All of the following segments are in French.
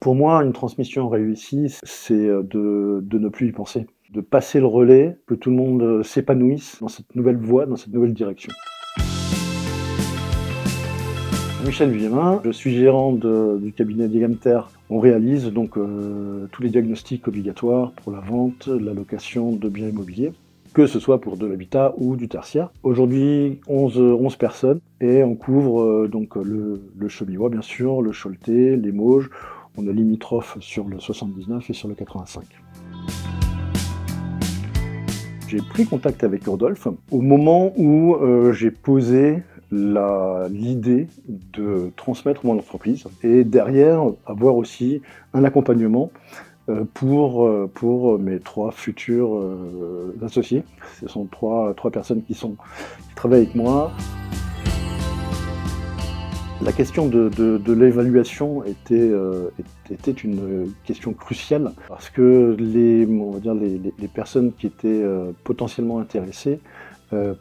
Pour moi, une transmission réussie, c'est de ne plus y penser, de passer le relais, que tout le monde s'épanouisse dans cette nouvelle voie, dans cette nouvelle direction. Michel Villemin, je suis gérant du cabinet Digamter. On réalise donc tous les diagnostics obligatoires pour la vente, la location de biens immobiliers, que ce soit pour de l'habitat ou du tertiaire. Aujourd'hui, 11 personnes et on couvre donc le Cheviot, bien sûr, le Choletais, les Mauges. On est limitrophe sur le 79 et sur le 85. J'ai pris contact avec Rodolphe au moment où j'ai posé l'idée de transmettre mon entreprise et derrière avoir aussi un accompagnement pour mes 3 futurs associés. Ce sont trois personnes qui travaillent avec moi. La question de l'évaluation était une question cruciale parce que les personnes qui étaient potentiellement intéressées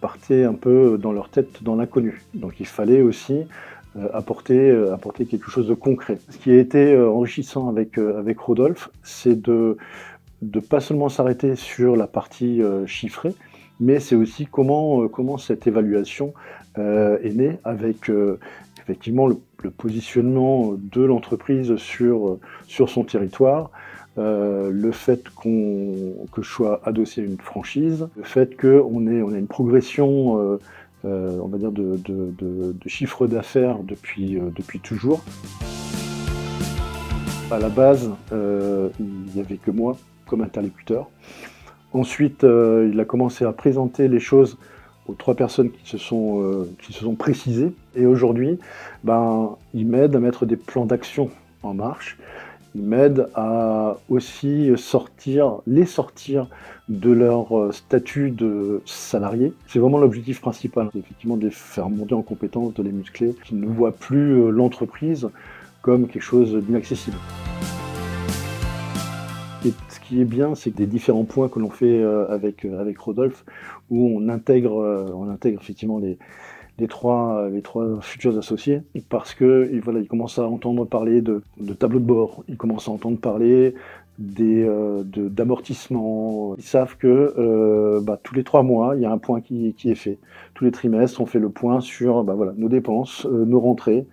partaient un peu dans leur tête dans l'inconnu. Donc il fallait aussi apporter quelque chose de concret. Ce qui a été enrichissant avec Rodolphe, c'est de pas seulement s'arrêter sur la partie chiffrée, mais c'est aussi comment cette évaluation est née avec effectivement le positionnement de l'entreprise sur son territoire, le fait que je sois adossé à une franchise, le fait qu'on ait une progression on va dire de chiffre d'affaires depuis toujours. À la base, il n'y avait que moi comme interlocuteur. Ensuite, il a commencé à présenter les choses aux 3 personnes qui se sont précisées. Et aujourd'hui, il m'aide à mettre des plans d'action en marche. Il m'aide à aussi les sortir de leur statut de salarié. C'est vraiment l'objectif principal, effectivement, de les faire monter en compétence, de les muscler, qu'ils ne voient plus l'entreprise comme quelque chose d'inaccessible. Et ce qui est bien, c'est que des différents points que l'on fait avec Rodolphe, où on intègre effectivement les trois futurs associés, parce que voilà, ils commencent à entendre parler de tableau de bord, ils commencent à entendre parler d'amortissement. Ils savent que tous les 3 mois, il y a un point qui est fait. Tous les trimestres, on fait le point sur nos dépenses, nos rentrées,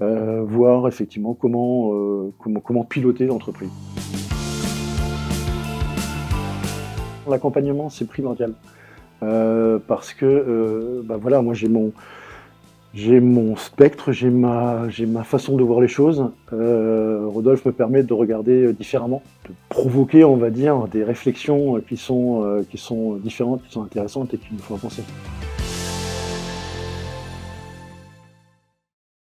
voir effectivement comment piloter l'entreprise. L'accompagnement, c'est primordial parce que moi j'ai mon spectre, j'ai ma façon de voir les choses. Rodolphe me permet de regarder différemment, de provoquer, on va dire, des réflexions qui sont différentes, qui sont intéressantes et qui nous font penser.